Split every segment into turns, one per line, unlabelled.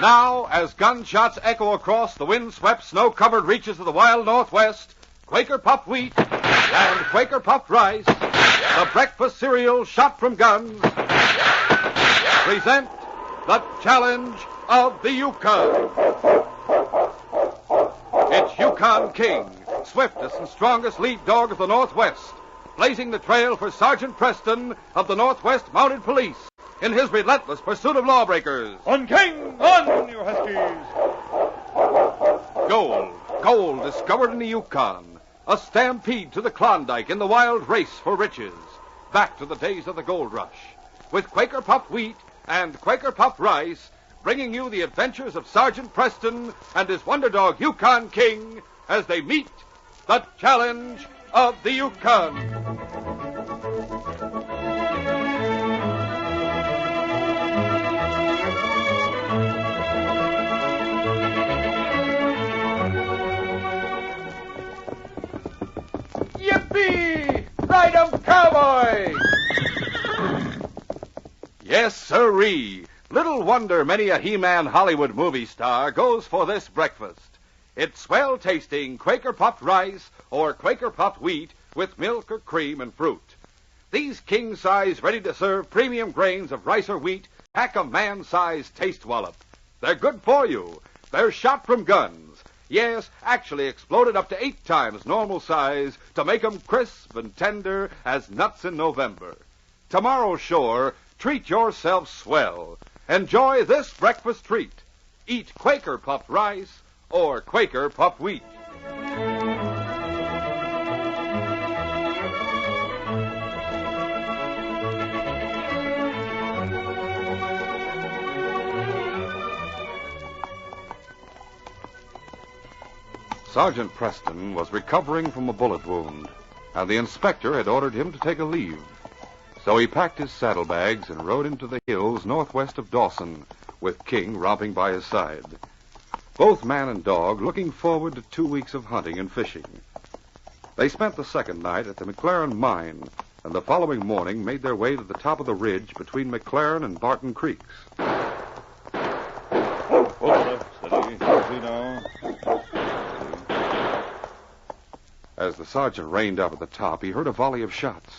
Now, as gunshots echo across the wind-swept, snow-covered reaches of the wild Northwest, Quaker Puffed Wheat and Quaker Puffed Rice, the breakfast cereal shot from guns, present the challenge of the Yukon. It's Yukon King, swiftest and strongest lead dog of the Northwest, blazing the trail for Sergeant Preston of the Northwest Mounted Police in his relentless pursuit of lawbreakers.
On, King! On, you huskies!
Gold discovered in the Yukon. A stampede to the Klondike in the wild race for riches. Back to the days of the gold rush. With Quaker Puffed Wheat and Quaker Puffed Rice, bringing you the adventures of Sergeant Preston and his wonder dog Yukon King as they meet the challenge of the Yukon.
Yippee! Ride 'em, cowboy!
Yes, sirree. Little wonder many a He-Man Hollywood movie star goes for this breakfast. It's swell-tasting Quaker Puffed Rice or Quaker Puffed Wheat with milk or cream and fruit. These king-size, ready-to-serve premium grains of rice or wheat pack a man-sized taste wallop. They're good for you. They're shot from guns. Yes, actually exploded up to 8 times normal size to make 'em crisp and tender as nuts in November. Tomorrow, sure, treat yourself swell. Enjoy this breakfast treat. Eat Quaker Puffed Rice or Quaker Puffed Wheat. Sergeant Preston was recovering from a bullet wound, and the inspector had ordered him to take a leave. So he packed his saddlebags and rode into the hills northwest of Dawson, with King romping by his side. Both man and dog looking forward to 2 weeks of hunting and fishing. They spent the second night at the McLaren mine, and the following morning made their way to the top of the ridge between McLaren and Barton Creeks.
Steady now.
As the sergeant reined up at the top, he heard a volley of shots.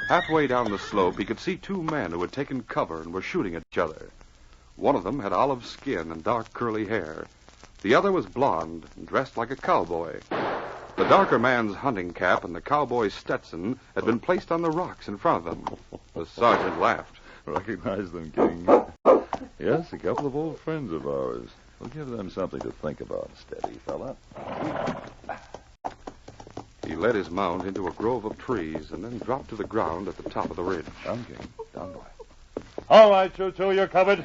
Halfway down the slope, he could see 2 men who had taken cover and were shooting at each other. One of them had olive skin and dark curly hair. The other was blonde and dressed like a cowboy. The darker man's hunting cap and the cowboy's Stetson had been placed on the rocks in front of them. The sergeant laughed.
Recognize them, King. Yes, a couple of old friends of ours. We'll give them something to think about, steady fella.
He led his mount into a grove of trees and then dropped to the ground at the top of the ridge.
Down, King. Down, boy. All right, you two, you're covered.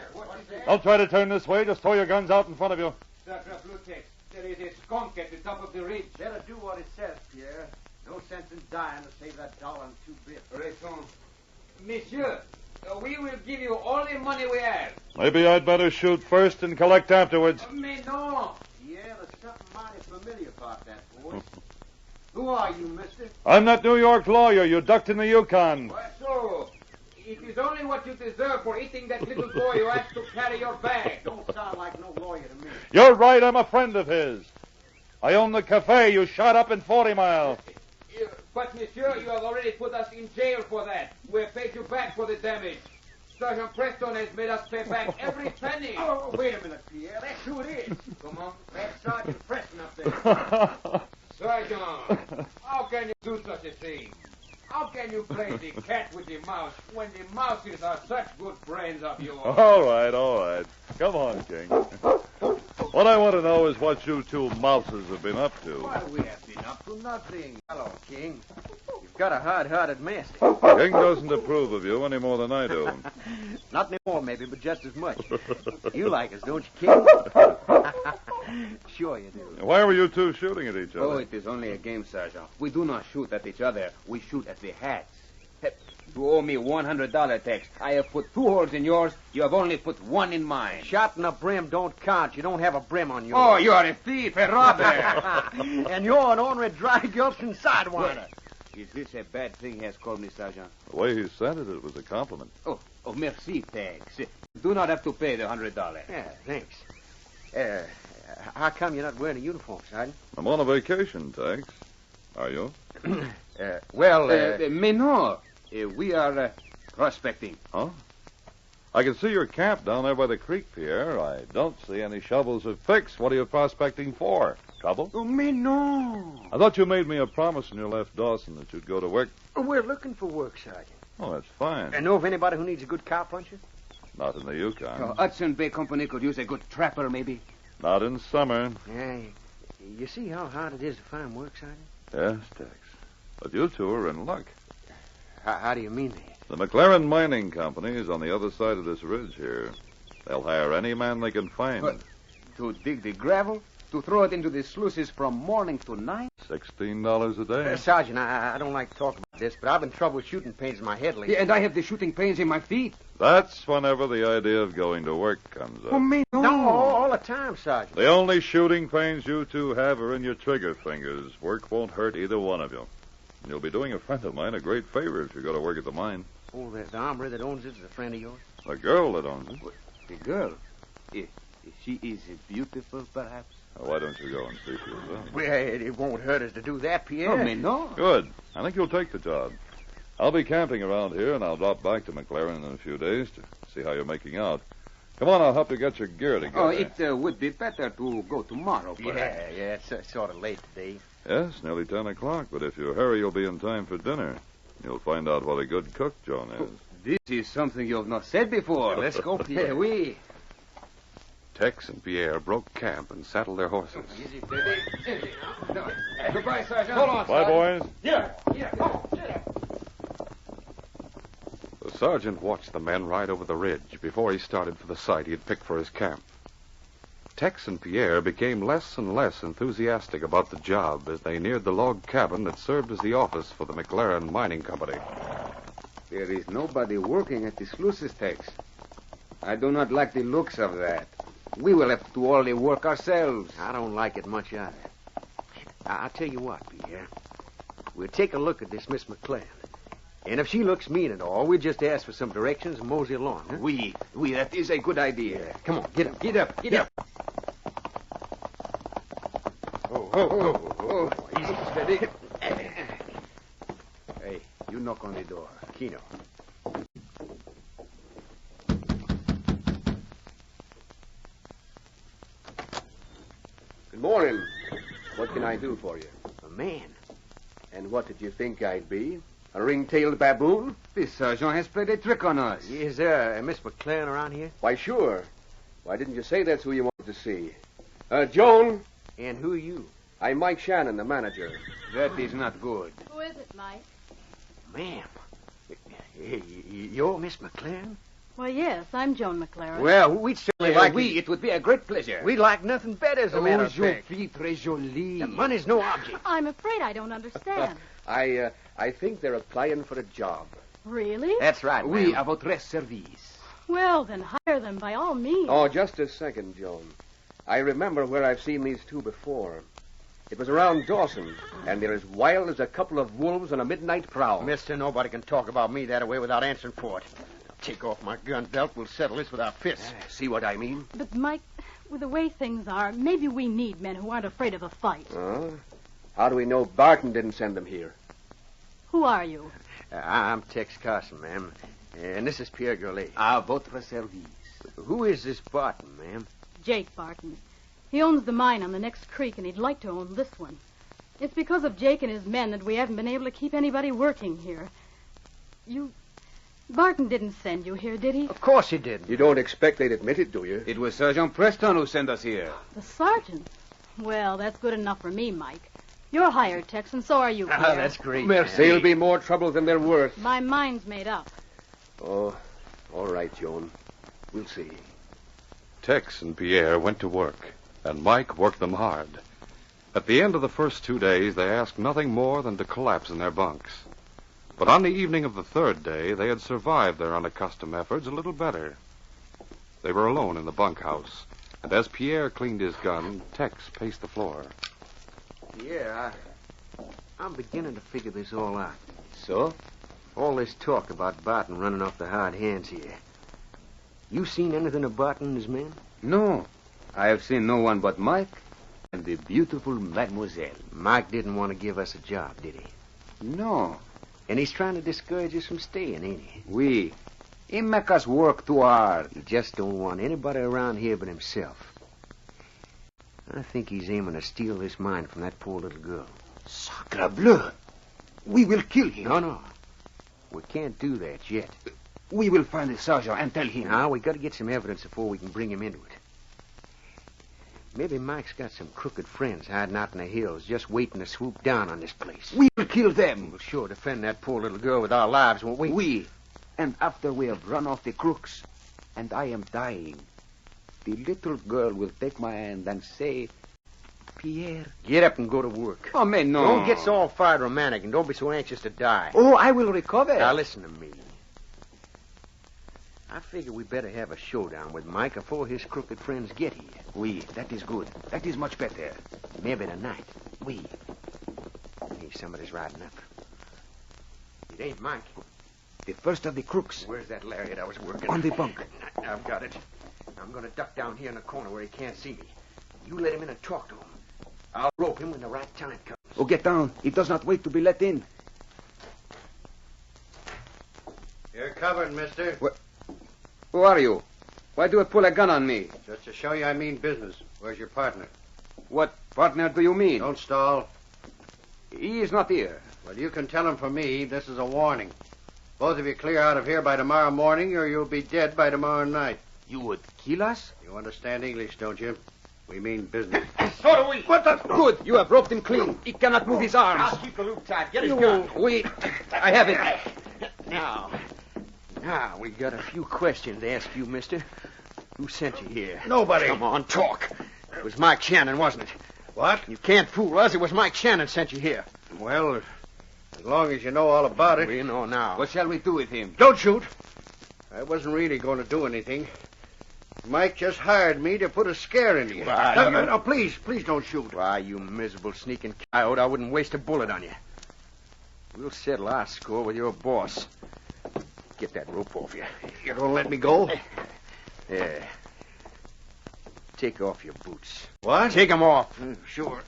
Don't try to turn this way. Just throw your guns out in front of you.
There is a skunk at the top of the ridge.
Better do what it says, Pierre. No sense in dying to save that dollar and 2 bits.
Raison. Monsieur, we will give you all the money we have.
Maybe I'd better shoot first and collect afterwards.
Mais non.
Yeah, there's something mighty familiar about that voice. Who are you, mister?
I'm that New York lawyer you ducked in the Yukon.
Why so? It is only what you deserve for eating that little boy who asked to carry your bag.
Don't sound like no lawyer to me.
You're right, I'm a friend of his. I own the cafe you shot up in 40 Mile.
But, monsieur, you have already put us in jail for that. We have paid you back for the damage. Sergeant Preston has made us pay back every penny.
Oh, wait a minute, Pierre. That's who it is.
Come on.
That's Sergeant Preston up there.
Sergeant, how can you do such a thing? How can you play the cat with the mouse when the mouses are such good friends of yours?
All right. Come on, King. What I want to know is what you 2 mouses have been up to.
Why, we have been up to nothing. Hello, King. You've got a hard-hearted master.
King doesn't approve of you any more than I do.
Not anymore, maybe, but just as much. You like us, don't you, King? Sure you do.
Why were you 2 shooting at each other?
Oh, it is only a game, Sergeant. We do not shoot at each other. We shoot at the hats. You owe me $100 tax. I have put 2 holes in yours. You have only put 1 in mine.
Shot in a brim don't count. You don't have a brim on yours.
Oh, you are a thief, a robber.
And you're an ornery, dry gulching sidewinder.
Is this a bad thing he has called me, Sergeant?
The way he said it was a compliment.
Oh, merci, thanks. You do not have to pay the $100.
Yeah, thanks. How come you're not wearing a uniform, Sergeant?
I'm on a vacation, Tex. Are you?
Mais no. We are prospecting.
Huh? I can see your camp down there by the creek, Pierre. I don't see any shovels or picks. What are you prospecting for? Trouble?
Oh, mais no.
I thought you made me a promise when you left Dawson that you'd go to work.
We're looking for work, Sergeant.
Oh, that's fine.
And know of anybody who needs a good cow puncher?
Not in the Yukon.
Hudson Bay Company could use a good trapper, maybe.
Not in summer.
Yeah, you see how hard it is to find work, Sergeant?
Yes, Tex. But you two are in luck.
How do you mean that?
The McLaren Mining Company is on the other side of this ridge here. They'll hire any man they can find.
But to dig the gravel? To throw it into the sluices from morning to night?
$16 a day.
Sergeant, I don't like to talk about this, but I've been troubleshooting pains in my head lately.
Yeah, and I have the shooting pains in my feet.
That's whenever the idea of going to work comes up.
Oh, mais no.
No, all the time, Sergeant.
The only shooting pains you two have are in your trigger fingers. Work won't hurt either one of you. And you'll be doing a friend of mine a great favor if you go to work at the mine.
Oh, the hombre that owns it is a friend of yours?
The girl that owns it.
The girl? She is beautiful, perhaps?
Why don't you go and see for yourself?
Well, it won't hurt us to do that, Pierre.
Oh, mais no.
Good. I think you'll take the job. I'll be camping around here, and I'll drop back to McLaren in a few days to see how you're making out. Come on, I'll help you get your gear together.
Oh, it would be better to go tomorrow, perhaps.
Yeah, it's sort of late today.
Yes, nearly 10 o'clock, but if you hurry, you'll be in time for dinner. You'll find out what a good cook Joan is.
This is something you have not said before.
Let's go, Pierre. Oui.
Tex and Pierre broke camp and saddled their horses.
Easy, baby.
Goodbye, Sergeant. Hold on,
Bye, boys.
Yeah.
The sergeant watched the men ride over the ridge before he started for the site he had picked for his camp. Tex and Pierre became less and less enthusiastic about the job as they neared the log cabin that served as the office for the McLaren Mining Company.
There is nobody working at the sluices, Tex. I do not like the looks of that. We will have to do all the work ourselves.
I don't like it much either. I'll tell you what, Pierre. We'll take a look at this Miss McLaren. And if she looks mean at all, we'll just ask for some directions and mosey along, huh?
We, that is a good idea.
Come on, get up.
Get up.
Oh.
Easy, steady. Hey, you knock on the door.
Kino.
Good morning. What can I do for you?
A man.
And what did you think I'd be? A ring-tailed baboon?
The sergeant has played a trick on us.
Is there a Miss McLaren around here?
Why, sure. Why didn't you say that's who you wanted to see? Joan,
And who are you?
I'm Mike Shannon, the manager.
That is not good.
Who is it, Mike?
Ma'am. You're Miss McLaren?
Well, yes, I'm Joan McLaren.
Well, we'd certainly like...
It would be a great pleasure.
We'd like nothing better, as a matter of
je
fact.
suis très jolie.
The money's no object.
I'm afraid I don't understand.
I think they're applying for a job.
Really?
That's right,
Oui,
ma'am.
à votre service.
Well, then hire them by all means.
Oh, just a second, Joan. I remember where I've seen these two before. It was around Dawson, and they're as wild as a couple of wolves on a midnight prowl.
Mister, nobody can talk about me that way without answering for it. Now, take off my gun belt. We'll settle this with our fists.
See what I mean?
But, Mike, with the way things are, maybe we need men who aren't afraid of a fight.
How do we know Barton didn't send them here?
Who are you?
I'm Tex Carson, ma'am. And this is Pierre Gurley.
À votre service.
Who is this Barton, ma'am?
Jake Barton. He owns the mine on the next creek, and he'd like to own this one. It's because of Jake and his men that we haven't been able to keep anybody working here. Barton didn't send you here, did he?
Of course he didn't.
You don't expect they'd admit it, do you?
It was Sergeant Preston who sent us here.
The sergeant? Well, that's good enough for me, Mike. You're hired, Tex, and so are you, Pierre.
That's great.
They'll be more trouble than they're worth.
My mind's made up.
Oh, all right, Joan. We'll see.
Tex and Pierre went to work, and Mike worked them hard. At the end of the first 2 days, they asked nothing more than to collapse in their bunks. But on the evening of the third day, they had survived their unaccustomed efforts a little better. They were alone in the bunkhouse, and as Pierre cleaned his gun, Tex paced the floor.
Yeah, I'm beginning to figure this all out.
So?
All this talk about Barton running off the hard hands here. You seen anything of Barton and his men?
No. I have seen no one but Mike and the beautiful mademoiselle.
Mike didn't want to give us a job, did he?
No.
And he's trying to discourage us from staying, ain't he?
We. He make us work too hard.
He just don't want anybody around here but himself. I think he's aiming to steal this mine from that poor little girl.
Sacre bleu. We will kill him.
No. We can't do that yet.
We will find the sergeant and tell him.
Now, we got to get some evidence before we can bring him into it. Maybe Mike's got some crooked friends hiding out in the hills just waiting to swoop down on this place.
We will kill them.
We'll sure defend that poor little girl with our lives, won't we?
We. And after we have run off the crooks, and I am dying, the little girl will take my hand and say, Pierre.
Get up and go to work.
Oh, man, no.
Don't get so all fired romantic and don't be so anxious to die.
Oh, I will recover.
Now, listen to me. I figure we better have a showdown with Mike before his crooked friends get here.
Oui, that is good. That is much better.
Maybe tonight.
Oui.
Hey, somebody's riding up. It ain't Mike.
The first of the crooks.
Where's that lariat I was working
On the bunk.
I've got it. I'm going to duck down here in the corner where he can't see me. You let him in and talk to him. I'll rope him when the right time comes.
Oh, get down. He does not wait to be let in.
You're covered, mister.
Who are you? Why do you pull a gun on me?
Just to show you I mean business. Where's your partner?
What partner do you mean?
Don't stall.
He is not here.
Well, you can tell him from me this is a warning. Both of you clear out of here by tomorrow morning or you'll be dead by tomorrow night.
You would kill us?
You understand English, don't you? We mean business.
So do we. What the? Good. You have roped him clean. He cannot move his arms.
I'll keep the loop tight. Get his gun.
I have it.
Now, we got a few questions to ask you, mister. Who sent you here?
Nobody.
Come on, talk. It was Mike Shannon, wasn't it?
What?
You can't fool us. It was Mike Shannon sent you here.
Well, as long as you know all about it.
We know now.
What shall we do with him?
Don't shoot. I wasn't really going to do anything. Mike just hired me to put a scare into you. No, please don't shoot.
Why, you miserable sneaking coyote, I wouldn't waste a bullet on you. We'll settle our score with your boss. Get that rope off you.
You're going to let me go?
Yeah. Take off your boots.
What?
Take them off.
Sure.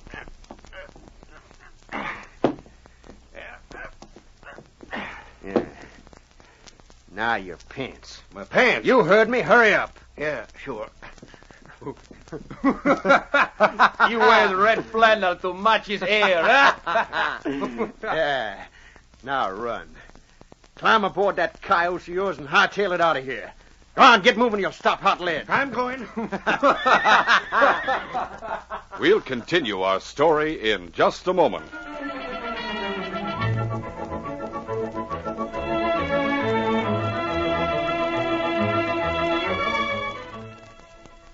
Yeah. Now your pants.
My pants?
You heard me. Hurry up.
Yeah, sure.
You wear the red flannel to match his hair, huh?
Yeah. Now run. Climb aboard that coyote of yours and hightail it out of here. Go on, get moving. You'll stop hot lead.
I'm going.
We'll continue our story in just a moment.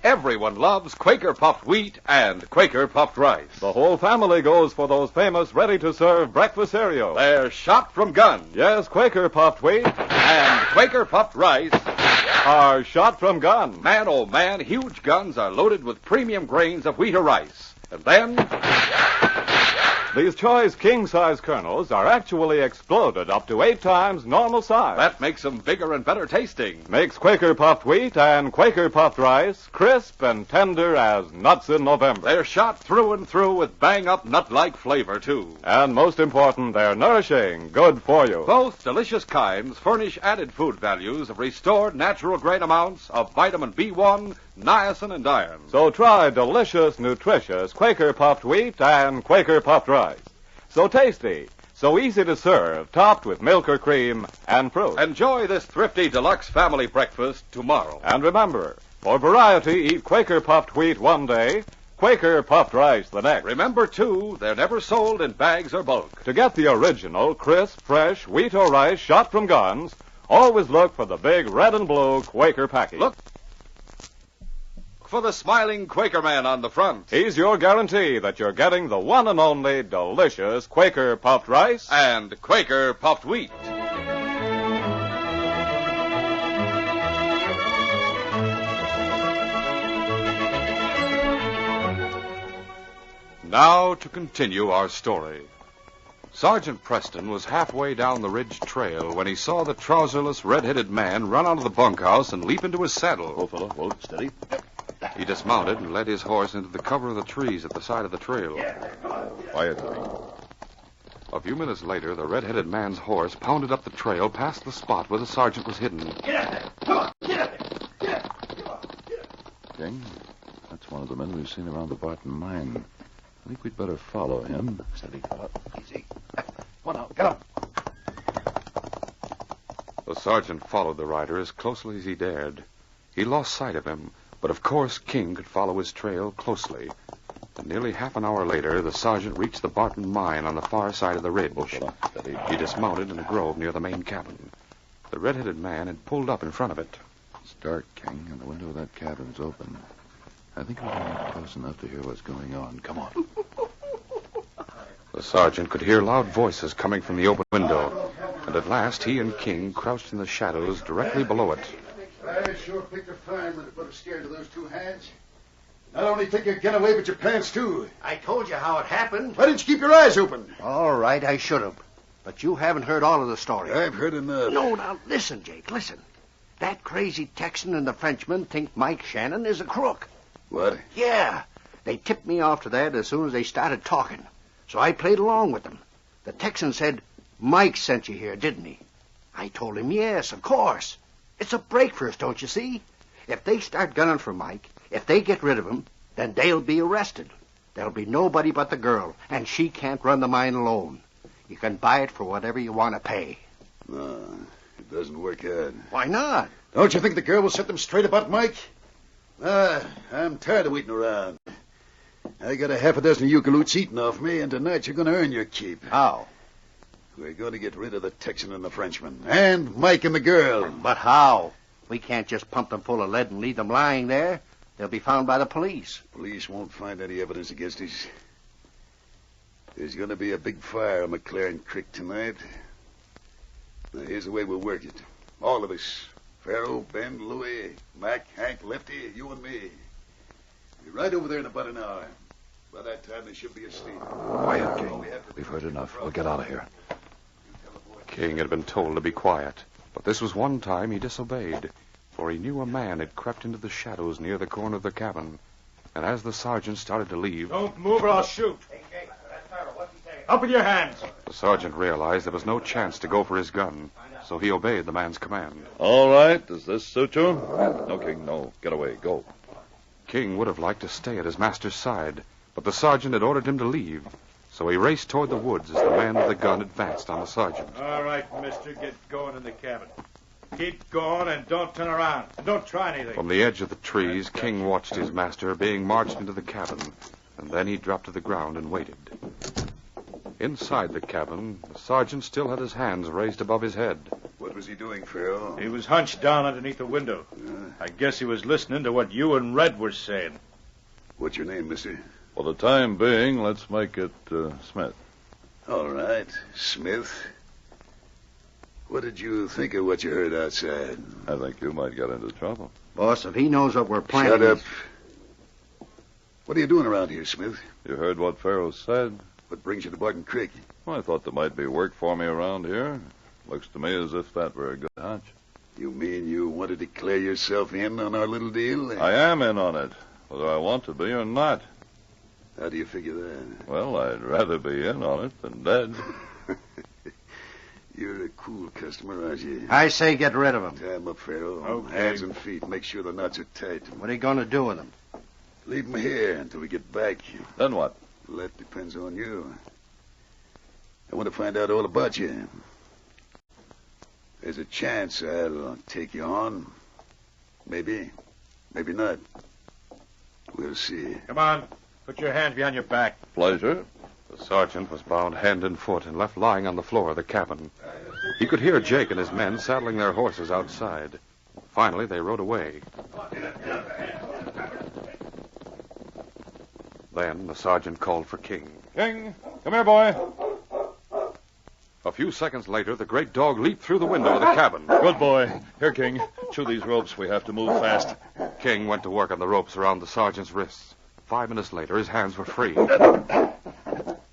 Everyone loves Quaker puffed wheat and Quaker puffed rice.
The whole family goes for those famous ready-to-serve breakfast cereals.
They're shot from guns.
Yes, Quaker puffed wheat
And Quaker puffed rice.
are shot from guns.
Man, oh man, huge guns are loaded with premium grains of wheat or rice. And then
These choice king-size kernels are actually exploded up to 8 times normal size.
that makes them bigger and better tasting.
Makes Quaker puffed wheat and Quaker puffed rice crisp and tender as nuts in November.
They're shot through and through with bang-up nut-like flavor, too.
And most important, they're nourishing, good for you.
Both delicious kinds furnish added food values of restored natural-grade amounts of vitamin B1, niacin, and iron.
So try delicious, nutritious Quaker puffed wheat and Quaker puffed rice. So tasty, so easy to serve, topped with milk or cream and fruit.
Enjoy this thrifty deluxe family breakfast tomorrow.
And remember, for variety, eat Quaker puffed wheat one day, Quaker puffed rice the next.
Remember, too, they're never sold in bags or bulk.
To get the original, crisp, fresh wheat or rice shot from guns, always look for the big red and blue Quaker package.
Look for the smiling Quaker man on the front.
He's your guarantee that you're getting the one and only delicious Quaker puffed rice
And Quaker puffed wheat. Now to continue our story. Sergeant Preston was halfway down the ridge trail when he saw the trouserless, red-headed man run out of the bunkhouse and leap into his saddle.
Oh, fellow, hold it steady.
He dismounted and led his horse into the cover of the trees at the side of the trail.
Quietly.
A few minutes later, the red-headed man's horse pounded up the trail past the spot where the sergeant was hidden.
Get up there! Come on! Get up there! Get up! Come on! Get up!
King, that's one of the men we've seen around the Barton mine. I think we'd better follow him.
Steady, fella. Easy. Come on now. Get up.
The sergeant followed the rider as closely as he dared. He lost sight of him, but of course King could follow his trail closely. And nearly half an hour later, the sergeant reached the Barton mine on the far side of the red bush. He dismounted in a grove near the main cabin. The red-headed man had pulled up in front of it.
It's dark, King, and the window of that cabin's open. I think we can get close enough to hear what's going on. Come on.
The sergeant could hear loud voices coming from the open window, and at last he and King crouched in the shadows directly below it.
I sure picked a fireman to put a scare to those two hands. Not only take your gun away, but your pants, too.
I told you how it happened.
Why didn't you keep your eyes open?
All right, I should have. But you haven't heard all of the story.
I've heard enough.
No, now, listen, Jake, listen. That crazy Texan and the Frenchman think Mike Shannon is a crook.
What?
Yeah. They tipped me off to that as soon as they started talking. So I played along with them. The Texan said, Mike sent you here, didn't he? I told him, yes, of course. It's a break for us, don't you see? If they start gunning for Mike, if they get rid of him, then they'll be arrested. There'll be nobody but the girl, and she can't run the mine alone. You can buy it for whatever you want to pay.
No, it doesn't work out.
Why not?
Don't you think the girl will set them straight about Mike? I'm tired of waiting around. I got a half a dozen eucalypts eating off me, and tonight you're going to earn your keep.
How?
We're going to get rid of the Texan and the Frenchman, and Mike and the girl.
But how? We can't just pump them full of lead and leave them lying there. They'll be found by the police.
Police won't find any evidence against us. There's going to be a big fire on McLaren Creek tonight. Now, here's the way we'll work it. All of us. Farrell, Ben, Louie, Mac, Hank, Lefty, you and me. Be right over there in about an hour. By that time, they should be asleep.
Quiet, King. We've heard enough. We'll get out of here.
King had been told to be quiet, but this was one time he disobeyed, for he knew a man had crept into the shadows near the corner of the cabin. And as the sergeant started to leave...
Don't move or I'll shoot. Hey, Jake, that's Farrell. What's he saying? Up with your hands.
The sergeant realized there was no chance to go for his gun, so he obeyed the man's command.
All right. Does this suit you? No, King, no. Get away. Go.
King would have liked to stay at his master's side, but the sergeant had ordered him to leave. So he raced toward the woods as the man with the gun advanced on the sergeant.
All right, mister, get going in the cabin. Keep going and don't turn around. And don't try anything.
From the edge of the trees, King watched his master being marched into the cabin, and then he dropped to the ground and waited. Inside the cabin, the sergeant still had his hands raised above his head.
What was he doing, Farrell?
He was hunched down underneath the window. I guess he was listening to what you and Red were saying.
What's your name, mister?
For the time being, let's make it Smith.
All right, Smith. What did you think of what you heard outside?
I think you might get into trouble.
Boss, if he knows what we're planning...
Shut up. What are you doing around here, Smith?
You heard what Farrell said?
What brings you to Barton Creek?
Well, I thought there might be work for me around here. Looks to me as if that were a good hunch.
You mean you want to declare yourself in on our little deal?
I am in on it, whether I want to be or not.
How do you figure that?
Well, I'd rather be in on it than dead.
You're a cool customer, aren't you?
I say get rid of him.
Tie him up, Farrell.
Okay.
Hands and feet. Make sure the knots are tight.
What are you going to do with him?
Leave him here until we get back.
Then what?
Well, that depends on you. I want to find out all about you. There's a chance I'll take you on. Maybe. Maybe not. We'll see.
Come on. Put your hands behind your back.
Pleasure.
The sergeant was bound hand and foot and left lying on the floor of the cabin. He could hear Jake and his men saddling their horses outside. Finally, they rode away. Then the sergeant called for King.
King, come here, boy.
A few seconds later, the great dog leaped through the window of the cabin.
Good boy. Here, King. Chew these ropes. We have to move fast.
King went to work on the ropes around the sergeant's wrists. 5 minutes later, his hands were free.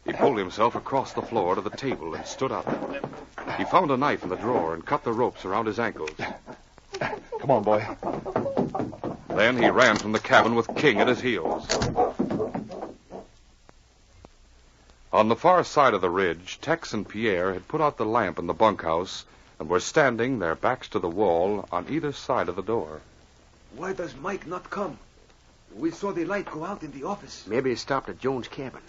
He pulled himself across the floor to the table and stood up. He found a knife in the drawer and cut the ropes around his ankles.
Come on, boy.
Then he ran from the cabin with King at his heels. On the far side of the ridge, Tex and Pierre had put out the lamp in the bunkhouse and were standing, their backs to the wall, on either side of the door.
Why does Mike not come? We saw the light go out in the office.
Maybe he stopped at Jones' cabin.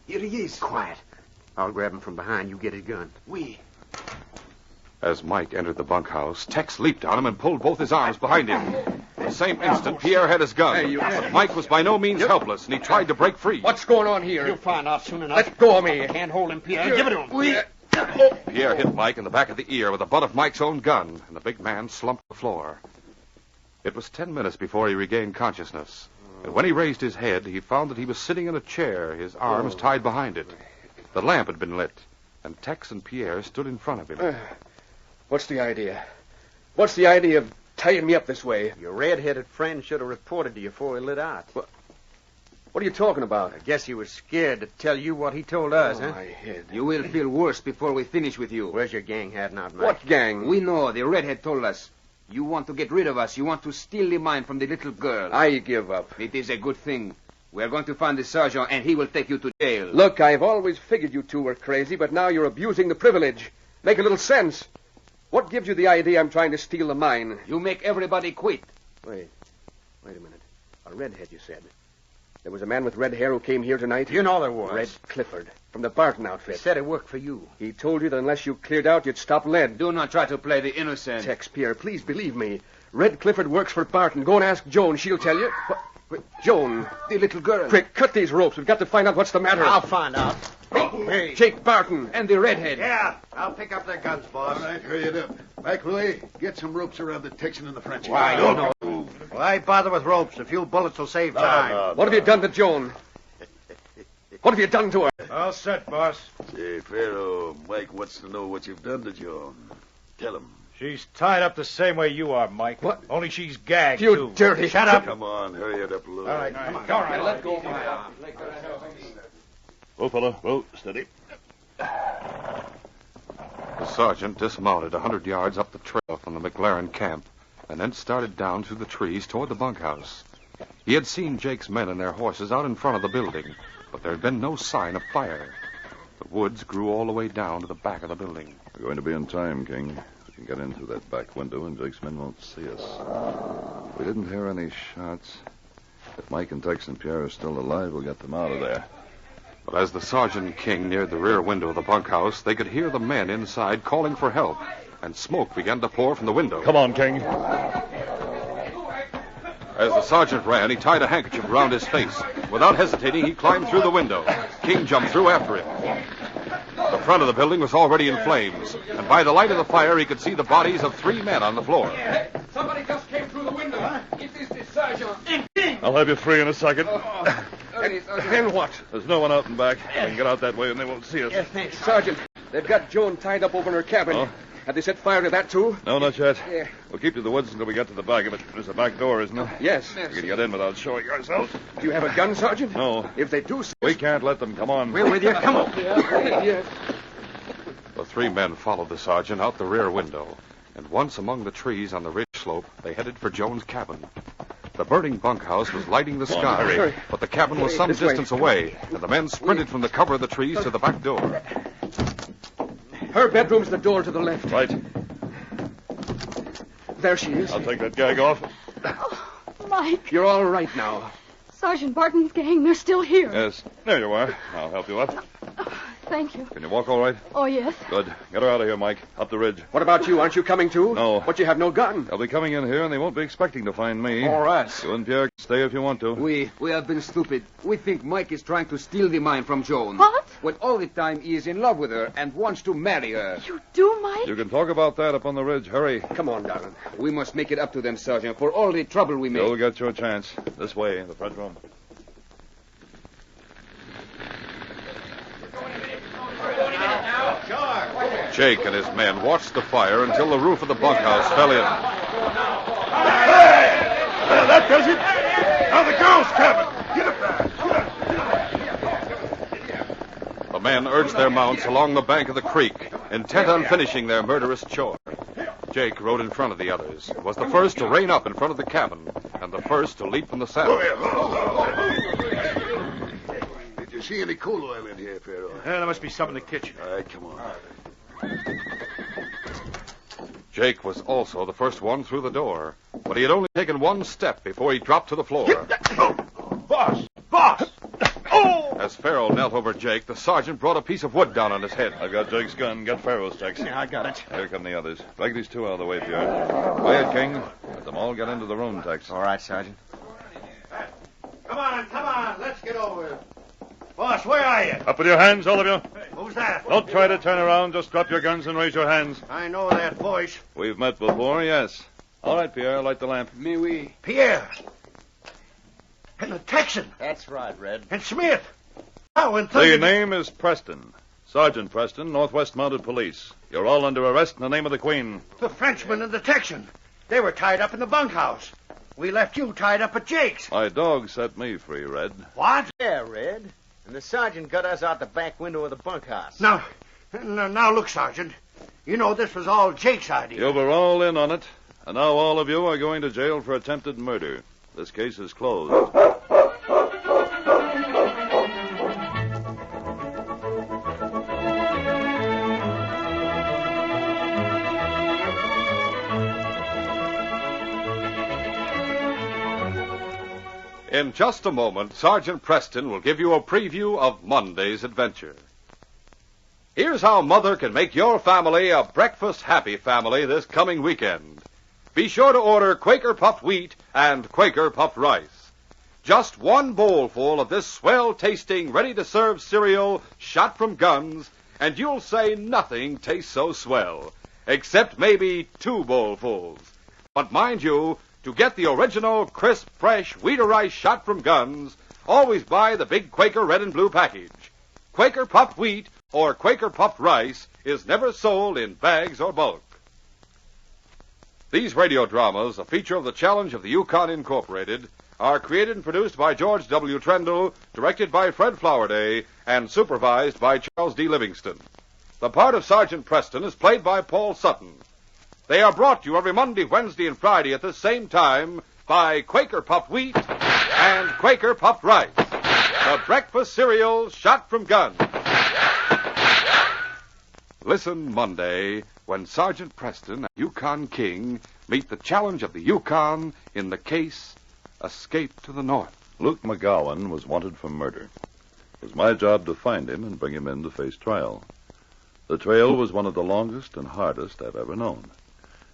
Here he is.
Quiet. I'll grab him from behind. You get his gun.
As Mike entered the bunkhouse, Tex leaped on him and pulled both his arms behind him. At the same instant, Pierre had his gun. But Mike was by no means helpless, and he tried to break free.
What's going on here?
You'll find out soon enough.
Let go of me.
Can't hold him, Pierre. Give it to him.
Pierre hit Mike in the back of the ear with the butt of Mike's own gun, and the big man slumped to the floor. It was 10 minutes before he regained consciousness. And when he raised his head, he found that he was sitting in a chair, his arms tied behind it. The lamp had been lit, and Tex and Pierre stood in front of him.
What's the idea? What's the idea of tying me up this way?
Your red-headed friend should have reported to you before he lit out.
What are you talking about?
I guess he was scared to tell you what he told us, huh?
My head.
You will feel worse before we finish with you.
Where's your gang hiding out, Mike?
What gang?
We know. The redhead told us. You want to get rid of us. You want to steal the mine from the little girl.
I give up.
It is a good thing. We are going to find the sergeant, and he will take you to jail.
Look, I've always figured you two were crazy, but now you're abusing the privilege. Make a little sense. What gives you the idea I'm trying to steal the mine?
You make everybody quit.
Wait a minute. A redhead, you said. There was a man with red hair who came here tonight?
You know there was.
Red Clifford, from the Barton outfit.
He said it worked for you.
He told you that unless you cleared out, you'd stop lead.
Do not try to play the innocent.
Tex, Pierre, please believe me. Red Clifford works for Barton. Go and ask Joan. She'll tell you. Joan.
The little girl.
Quick, cut these ropes. We've got to find out what's the matter.
I'll find out.
Hey. Jake Barton.
And the redhead.
Yeah, I'll pick up their guns, boss.
All right, hurry it up. McRoy, get some ropes around the Texan and the Frenchman.
Why, don't Why bother with ropes? A few bullets will save time.
What have you done to Joan? What have you done to her?
All set, boss.
Say, Pharaoh, Mike wants to know what you've done to Joan. Tell him.
She's tied up the same way you are, Mike.
What?
Only she's gagged,
You
too.
dirty...
Shut up.
Come on, hurry it up a little.
All right, come on. All right,
Let go.
Whoa, fella. Whoa, steady.
The sergeant dismounted 100 yards up the trail from the McLaren camp and then started down through the trees toward the bunkhouse. He had seen Jake's men and their horses out in front of the building, but there had been no sign of fire. The woods grew all the way down to the back of the building.
We're going to be in time, King. We can get in through that back window and Jake's men won't see us. We didn't hear any shots. If Mike and Tex and Pierre are still alive, we'll get them out of there.
But as the Sergeant and King neared the rear window of the bunkhouse, they could hear the men inside calling for help, and smoke began to pour from the window.
Come on, King.
As the sergeant ran, he tied a handkerchief around his face. Without hesitating, he climbed through the window. King jumped through after him. The front of the building was already in flames, and by the light of the fire, he could see the bodies of 3 men on the floor.
Somebody just came through the window. Huh? It is the sergeant.
I'll have you free in a second.
And what?
There's no one out and back. We can get out that way and they won't see us.
Yes, thanks.
Sergeant, they've got Joan tied up over in her cabin.
Oh?
Have they set fire to that, too?
No, not yet.
Yeah.
We'll keep to the woods until we get to the back of it. There's a back door, isn't there?
Yes.
You can get in without showing yourselves.
Do you have a gun, Sergeant?
No.
If they do...
We can't let them. Come on.
We're with you. Come on.
Yes.
The 3 men followed the sergeant out the rear window, and once among the trees on the ridge slope, they headed for Joan's cabin. The burning bunkhouse was lighting the sky,
hurry.
but the cabin was some
This way.
distance away, and the men sprinted from the cover of the trees to the back door.
Her bedroom's the door to the left.
Right.
There she is.
I'll take that gag off.
Mike,
You're all right now.
Sergeant Barton's gang, they're still here.
Yes. There you are. I'll help you up.
Thank you.
Can you walk all right?
Oh, yes.
Good. Get her out of here, Mike. Up the ridge.
What about you? Aren't you coming, too?
No.
But you have no gun.
They'll be coming in here, and they won't be expecting to find me.
Or us.
You and Pierre can stay if you want to.
We have been stupid. We think Mike is trying to steal the mine from Joan.
What?
When all the time he is in love with her and wants to marry her.
You do, Mike?
You can talk about that up on the ridge. Hurry.
Come on, darling.
We must make it up to them, Sergeant, for all the trouble we
You'll
make.
get your chance. This way, in the front room.
Jake and his men watched the fire until the roof of the bunkhouse fell in.
That does it. Now the girl's cabin. Get up there.
The men urged their mounts along the bank of the creek, intent on finishing their murderous chore. Jake rode in front of the others, was the first to rein up in front of the cabin, and the first to leap from the saddle.
Did you see any coal oil in here, Pierre?
There must be some in the kitchen.
All right, come on.
Jake was also the first one through the door, but he had only taken one step before he dropped to the floor.
Boss! Boss! Oh!
As Farrell knelt over Jake, the sergeant brought a piece of wood down on his head.
I've got Jake's gun. Get Farrell's, Tex.
Yeah, I got it.
Here come the others. Drag these two out of the way, Pierre. Quiet, King. Let them all get into the room, Tex.
All right, Sergeant.
Come on. Let's get over it. Boss, where are you?
Up with your hands, all of you.
Who's that?
Don't try to turn around. Just drop your guns and raise your hands.
I know that voice.
We've met before, yes. All right, Pierre, light the lamp.
Me, we.
Pierre. And the Texan.
That's right, Red.
And Smith. How in
The name is Preston. Sergeant Preston, Northwest Mounted Police. You're all under arrest in the name of the Queen.
The Frenchman and the Texan. They were tied up in the bunkhouse. We left you tied up at Jake's.
My dog set me free, Red.
What?
Yeah, Red. And the sergeant got us out the back window of the bunkhouse.
Now look, Sergeant. You know this was all Jake's idea.
You were all in on it, and now all of you are going to jail for attempted murder. This case is closed.
In just a moment, Sergeant Preston will give you a preview of Monday's adventure. Here's how Mother can make your family a breakfast happy family this coming weekend. Be sure to order Quaker puffed wheat and Quaker puffed rice. Just one bowlful of this swell-tasting, ready-to-serve cereal shot from guns, and you'll say nothing tastes so swell, except maybe 2 bowlfuls. But mind you, to get the original, crisp, fresh wheat or rice shot from guns, always buy the big Quaker red and blue package. Quaker puffed wheat or Quaker puffed rice is never sold in bags or bulk. These radio dramas, a feature of the Challenge of the Yukon Incorporated, are created and produced by George W. Trendle, directed by Fred Flowerday, and supervised by Charles D. Livingston. The part of Sergeant Preston is played by Paul Sutton. They are brought to you every Monday, Wednesday, and Friday at the same time by Quaker puffed wheat and Quaker puffed rice, the breakfast cereal shot from guns. Listen Monday when Sergeant Preston and Yukon King meet the challenge of the Yukon in the case Escape to the North.
Luke McGowan was wanted for murder. It was my job to find him and bring him in to face trial. The trail was one of the longest and hardest I've ever known.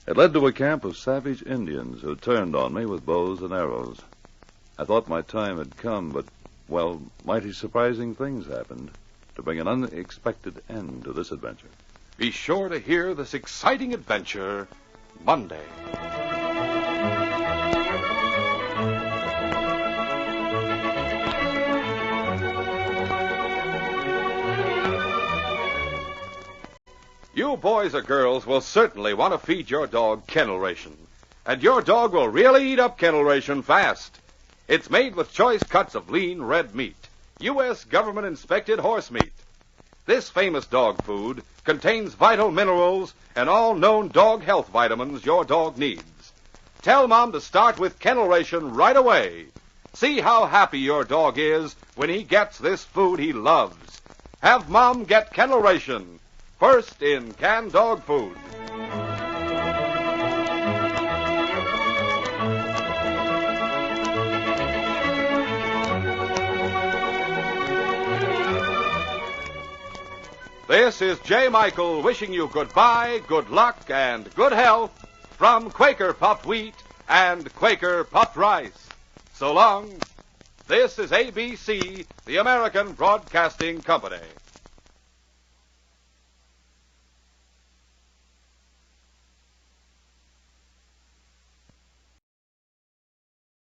It led to a camp of savage Indians who turned on me with bows and arrows. I thought my time had come, but, well, mighty surprising things happened to bring an unexpected end to this adventure.
Be sure to hear this exciting adventure Monday. You boys or girls will certainly want to feed your dog kennel ration. And your dog will really eat up kennel ration fast. It's made with choice cuts of lean red meat, U.S. government-inspected horse meat. This famous dog food contains vital minerals and all known dog health vitamins your dog needs. Tell Mom to start with kennel ration right away. See how happy your dog is when he gets this food he loves. Have Mom get kennel ration. First in canned dog food. This is J. Michael wishing you goodbye, good luck, and good health from Quaker puffed wheat and Quaker puffed rice. So long. This is ABC, the American Broadcasting Company.